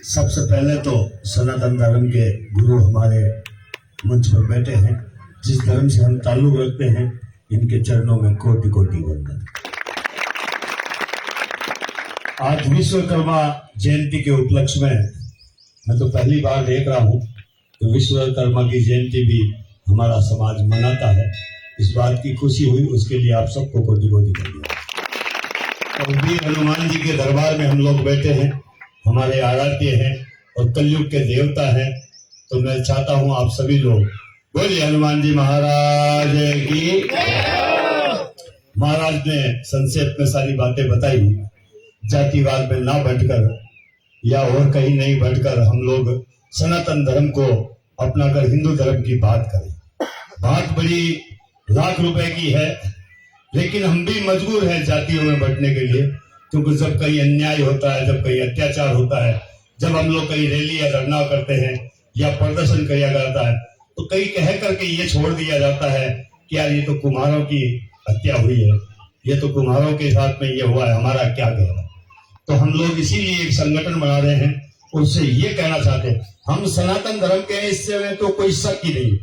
सबसे पहले तो सनातन धर्म के गुरु हमारे मंच पर बैठे हैं, जिस धर्म से हम ताल्लुक रखते हैं, इनके चरणों में कोटि कोटि वंदन। आज विश्वकर्मा जयंती के उपलक्ष्य में मैं तो पहली बार देख रहा हूं कि विश्वकर्मा की जयंती भी हमारा समाज मनाता है। इस बात की खुशी हुई, उसके लिए आप सबको कोटि कोटि वंदन। और वीर हनुमान जी के दरबार में हम लोग बैठे हैं, हमारे आराध्य हैं और कलयुग के देवता हैं। तो मैं चाहता हूं आप सभी लोग बोलिए हनुमान जी महाराज की। महाराज ने संक्षेप में सारी बातें बताई। जातिवाद में ना बंटकर या और कहीं नहीं बंटकर हम लोग सनातन धर्म को अपनाकर हिंदू धर्म की बात करें। बात बड़ी लाख रुपए की है, लेकिन हम भी मजबूर हैं जातियों में बंटने के लिए, क्योंकि जब कहीं अन्याय होता है, जब कहीं अत्याचार होता है, जब हम लोग कहीं रैली या धरना करते हैं या प्रदर्शन किया जाता है, तो कई कह करके ये छोड़ दिया जाता है कि यार ये तो कुम्हारों की हत्या हुई है, ये तो कुम्हारों के साथ में ये हुआ है, हमारा क्या कहना। तो हम लोग इसीलिए एक संगठन बना रहे हैं, उससे ये कहना चाहते हैं हम सनातन धर्म के हैं, इससे में तो कोई शक ही नहीं।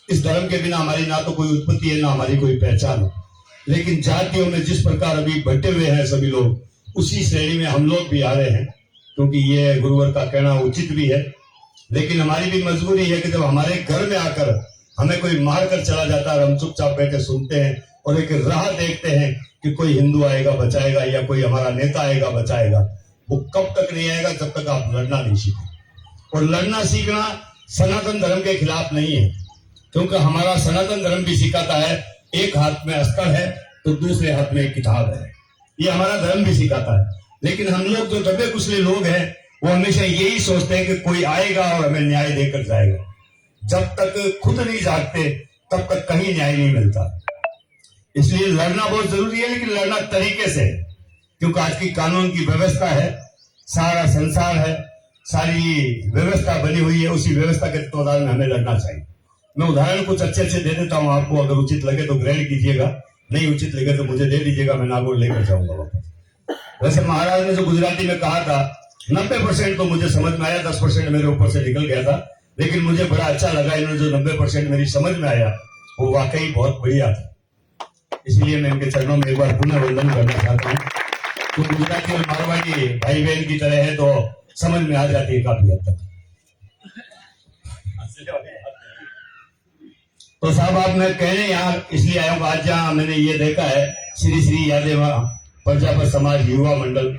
इस धर्म के बिना हमारी ना तो कोई उत्पत्ति है, ना हमारी कोई पहचान है। लेकिन जातियों में जिस प्रकार अभी बटे हुए हैं सभी लोग, उसी श्रेणी में हम लोग भी आ रहे हैं, क्योंकि ये गुरुवर का कहना उचित भी है। लेकिन हमारी भी मजबूरी है कि जब हमारे घर में आकर हमें कोई मार कर चला जाता है, हम चुपचाप बैठे सुनते हैं और एक राह देखते हैं कि कोई हिंदू आएगा बचाएगा या कोई हमारा नेता आएगा बचाएगा। वो कब तक नहीं आएगा जब तक आप लड़ना नहीं सीखें। और लड़ना सीखना सनातन धर्म के खिलाफ नहीं है, क्योंकि हमारा सनातन धर्म भी सिखाता है एक हाथ में अस्त्र है तो दूसरे हाथ में एक किताब है। ये हमारा धर्म भी सिखाता है। लेकिन हम लोग जो दबे कुचले लोग हैं, वो हमेशा यही सोचते हैं कि कोई आएगा और हमें न्याय देकर जाएगा। जब तक खुद नहीं जागते तब तक कहीं न्याय नहीं मिलता। इसलिए लड़ना बहुत जरूरी है, लेकिन लड़ना तरीके से, क्योंकि आज की कानून की व्यवस्था है, सारा संसार है, सारी व्यवस्था बनी हुई है, उसी व्यवस्था के तत्वाधान में हमें लड़ना चाहिए। मैं उदाहरण कुछ अच्छे अच्छे दे देता हूं आपको, अगर उचित लगे तो ग्रहण कीजिएगा, नहीं उचित लगे तो मुझे दे दीजिएगा, मैं नागौर लेकर जाऊंगा वापस। वैसे महाराज ने जो गुजराती में कहा था 90% तो मुझे समझ में आया, 10% मेरे ऊपर से निकल गया था, लेकिन मुझे बड़ा अच्छा लगा। इन्होंने जो 90% मेरी समझ में आया वो वाकई बहुत बढ़िया था। इसलिए मैं इनके चरणों में एक बार पुनः वंदन करना चाहता हूँ। तो गुजराती और मारवाड़ी भाई बहन की तरह है तो समझ में आ जाती है काफी हद तक। तो साहब आप मैं कहने यहाँ इसलिए आया हूँ, आज जहाँ मैंने ये देखा है श्री श्री यादव प्रजापत समाज युवा मंडल,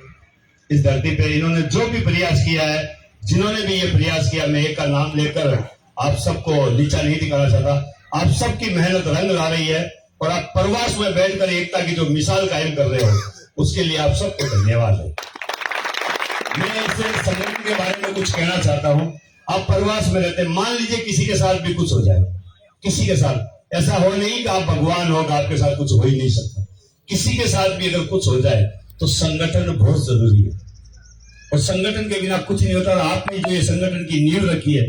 इस धरती पे इन्होंने जो भी प्रयास किया है, जिन्होंने भी ये प्रयास किया, मैं एक का नाम लेकर आप सबको नीचा नहीं दिखाना चाहता। आप सबकी मेहनत रंग ला रही है और आप प्रवास में बैठकर एकता की जो मिसाल कायम कर रहे हो, उसके लिए आप सबको धन्यवाद है। मैं इस संगठन के बारे में कुछ कहना चाहता हूँ। आप प्रवास में रहते, मान लीजिए किसी के साथ भी कुछ हो जाए, किसी के साथ ऐसा हो नहीं कि आप भगवान हो, आपके साथ कुछ हो ही नहीं सकता। किसी के साथ भी अगर कुछ हो जाए तो संगठन बहुत जरूरी है, और संगठन के बिना कुछ नहीं होता। और आपने जो ये संगठन की नींव रखी है,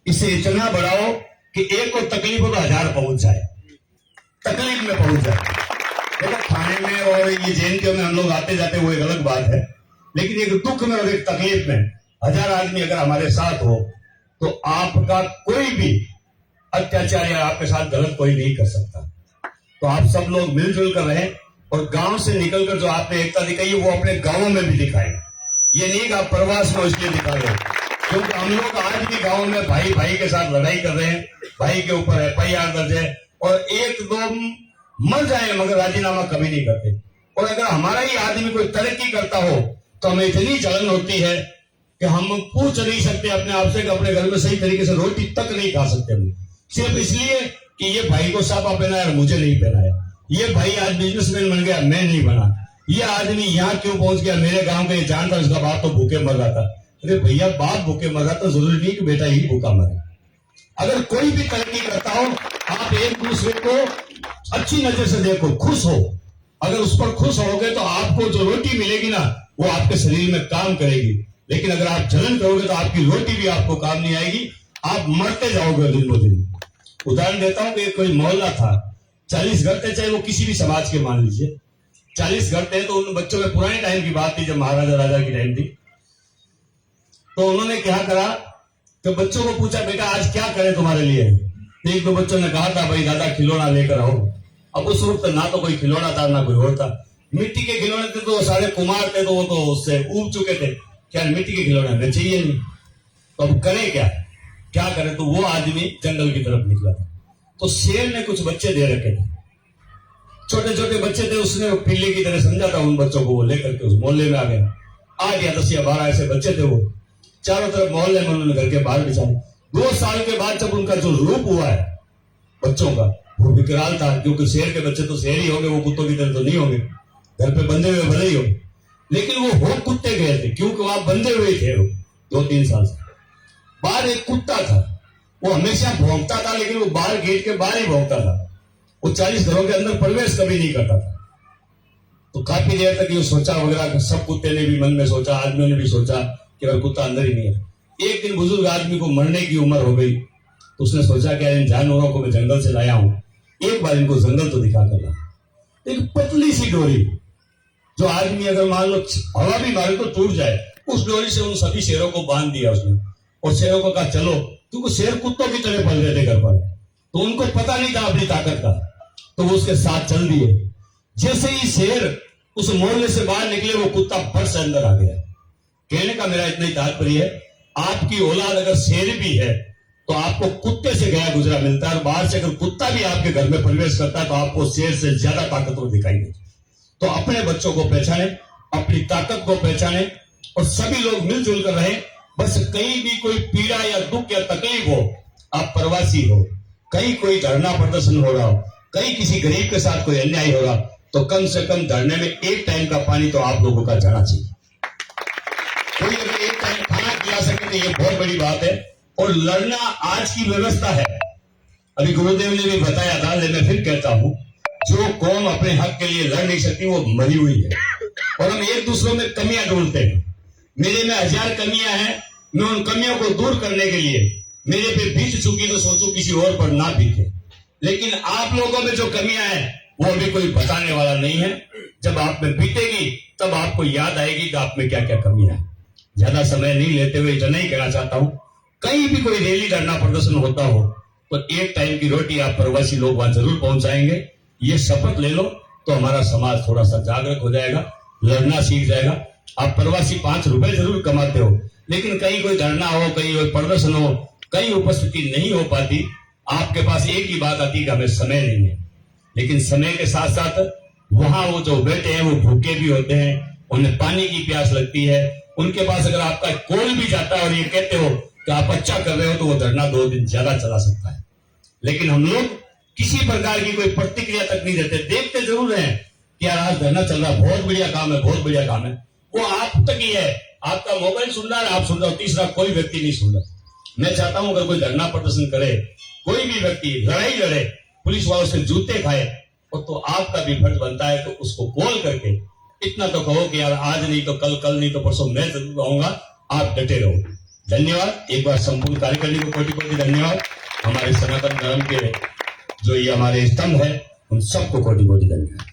इसे इतना बढ़ाओ कि एक को तकलीफ हो तो 1000 पहुंच जाए, तकलीफ में पहुंच जाए। देखो थाने में और ये जयंतियों में हम लोग आते जाते वो एक अलग बात है, लेकिन एक दुख में और एक तकलीफ में 1000 आदमी अगर हमारे साथ हो तो आपका कोई भी अत्याचार या आपके साथ गलत कोई नहीं कर सकता। तो आप सब लोग मिलजुल कर रहें, और गांव से निकलकर जो आपने एकता दिखाई है वो अपने गांवों में भी दिखाएं। ये नहीं कि आप प्रवास में इसलिए दिखा रहे हो, क्योंकि हम लोग आज भी गांव में भाई भाई के साथ लड़ाई कर रहे हैं, भाई के ऊपर FIR दर्ज है, और एक दो मर जाए मगर राजीनामा कभी नहीं करते। और अगर हमारा ही आदमी कोई तरक्की करता हो तो हमें इतनी जलन होती है कि हम पूछ नहीं सकते अपने आप से कि अपने घर में सही तरीके से रोटी तक नहीं खा सकते हम, सिर्फ इसलिए कि ये भाई को साफा पहनाया और मुझे नहीं पहनाया, ये भाई आज बिजनेसमैन बन गया, मैं नहीं बना, ये आदमी यहाँ क्यों पहुंच गया, मेरे गांव का ये जानता, उसका बाप तो भूखे मर रहा था। अरे भैया बाप भूखे मर रहा था, जरूरी नहीं कि बेटा ही भूखा मरे। अगर कोई भी तरक्की करता हो, आप एक दूसरे को अच्छी नजर से देखो, खुश हो। अगर उस पर खुश होगे तो आपको जो रोटी मिलेगी ना, वो आपके शरीर में काम करेगी। लेकिन अगर आप जलन करोगे तो आपकी रोटी भी आपको काम नहीं आएगी, आप मरते जाओगे दिन ब दिन। उदाहरण देता हूं कि कोई मोहल्ला था, 40 घर थे, चाहे वो किसी भी समाज के मान लीजिए, 40 घर थे। तो उन बच्चों में पुराने टाइम की बात थी, जब महाराजा राजा की टाइम थी, तो उन्होंने क्या करा कि बच्चों को पूछा, बेटा आज क्या करें तुम्हारे लिए? एक दो बच्चों ने कहा था, भाई दादा खिलौना लेकर आओ। अब उस वक्त ना तो कोई खिलौना था ना कोई और था, मिट्टी के खिलौने थे, तो सारे कुमार थे, तो वो तो उससे ऊब चुके थे, क्या मिट्टी के खिलौने हमें चाहिए नहीं। तो अब करें क्या करें? तो वो आदमी जंगल की तरफ निकला था, तो शेर ने कुछ बच्चे दे रखे थे, छोटे छोटे बच्चे थे, उसने पिल्ले की तरह समझा था उन बच्चों को, वो लेकर के उस मोहल्ले में आ गया। 10 या 12 ऐसे बच्चे थे, वो चारों तरफ मोहल्ले में उन्होंने घर के बाहर बिछाए। 2 साल के बाद जब उनका जो रूप हुआ है बच्चों का, वो विकराल था, क्योंकि शेर के बच्चे तो शेर ही होंगे, वो कुत्तों की तरह तो नहीं होंगे, घर पे बंधे हुए भले ही हो, लेकिन वो हो कुत्ते गए थे, क्योंकि वहां बंधे हुए थे 2-3 साल से। बाहर एक कुत्ता था, वो हमेशा भौंकता था, लेकिन वो बाहर गेट के बाहर ही भौंकता था, वो 40 घरों के अंदर प्रवेश कभी नहीं करता था। तो काफी देर तक ये सोचा वगैरह, सब कुत्ते ने भी मन में सोचा, आदमियों ने भी सोचा कि अगर कुत्ता अंदर ही नहीं है। एक दिन बुजुर्ग आदमी को मरने की उम्र हो गई, तो उसने सोचा कि इन जानवरों को मैं जंगल से लाया हूं, एक बार इनको जंगल तो दिखा कर लाऊं। एक पतली सी डोरी, जो आदमी अगर मान लो हवा भी मारे तो टूट जाए, उस डोरी से उन सभी शेरों को बांध दिया उसने, और शेरों को कहा चलो, क्योंकि शेर कुत्तों की तरह पल रहे थे घर पर, तो उनको पता नहीं था अपनी ताकत का, तो वो उसके साथ चल दिए। जैसे ही शेर उस मोहल्ले से बाहर निकले, वो कुत्ता फट से अंदर आ गया। कहने का मेरा इतना ही तात्पर्य है, आपकी औलाद अगर शेर भी है तो आपको कुत्ते से गया गुजरा मिलता है, और बाहर से अगर कुत्ता भी आपके घर में प्रवेश करता है तो आपको शेर से ज्यादा ताकतवर दिखाई देती। तो अपने बच्चों को पहचाने, अपनी ताकत को पहचाने, और सभी लोग मिलजुल कर रहे। बस कहीं भी कोई पीड़ा या दुख या तकलीफ हो, आप प्रवासी हो, कहीं कोई धरना प्रदर्शन हो रहा हो, कहीं किसी गरीब के साथ कोई अन्याय हो रहा, तो कम से कम धरने में एक टाइम का पानी तो आप लोगों का जाना चाहिए। कोई अगर एक टाइम खाना खिला सके तो ये बहुत बड़ी बात है। और लड़ना आज की व्यवस्था है, अभी गुरुदेव ने भी बताया था, लेकिन मैं फिर कहता हूं, जो कौम अपने हक के लिए लड़ नहीं सकती वो मरी हुई है। और हम एक दूसरों में कमियां ढूंढते हैं, मेरे में 1000 कमियां हैं, मैं उन कमियों को दूर करने के लिए मेरे पे बीत चुकी तो सोचूं किसी और पर ना बीते। लेकिन आप लोगों में जो कमियां हैं वो अभी कोई बताने वाला नहीं है, जब आप में बीतेगी तब आपको याद आएगी कि आप में क्या क्या कमियां हैं। ज्यादा समय नहीं लेते हुए इतना ही कहना चाहता हूं, कहीं भी कोई रैली धरना प्रदर्शन होता हो तो एक टाइम की रोटी आप प्रवासी लोग वहां जरूर पहुंचाएंगे। ये शपथ ले लो तो हमारा समाज थोड़ा सा जागरूक हो जाएगा, लड़ना सीख जाएगा। आप प्रवासी 5 रुपए जरूर कमाते हो, लेकिन कहीं कोई धरना हो, कहीं कोई प्रदर्शन हो, कहीं उपस्थिति नहीं हो पाती, आपके पास एक ही बात आती है कि हमें समय नहीं है। लेकिन समय के साथ साथ वहां वो जो बैठे हैं वो भूखे भी होते हैं, उन्हें पानी की प्यास लगती है, उनके पास अगर आपका कोल भी जाता है और ये कहते हो कि आप अच्छा कर रहे हो तो वो धरना 2 दिन ज्यादा चला सकता है। लेकिन हम लोग किसी प्रकार की कोई प्रतिक्रिया तक नहीं देते, देखते जरूर हैं कि यार आज धरना चल रहा, बहुत बढ़िया काम है, बहुत बढ़िया काम है। वो आप तक ही है, आपका मोबाइल सुन रहा है, आप सुन रहे हो, तीसरा कोई व्यक्ति नहीं सुन रहा। मैं चाहता हूं अगर कोई धरना प्रदर्शन करे, कोई भी व्यक्ति लड़ाई लड़े, पुलिस वालों से जूते खाए, और तो आपका भी फर्ज बनता है कि उसको कॉल करके इतना तो कहो कि यार आज नहीं तो कल, कल नहीं तो परसों मैं जरूर आऊंगा, आप डटे रहो। धन्यवाद एक बार संपूर्ण कार्यकर्णी को कोटि कोटि धन्यवाद। हमारे सनातन धर्म के जो ये हमारे स्तंभ है उन सबको कोटि कोटि धन्यवाद।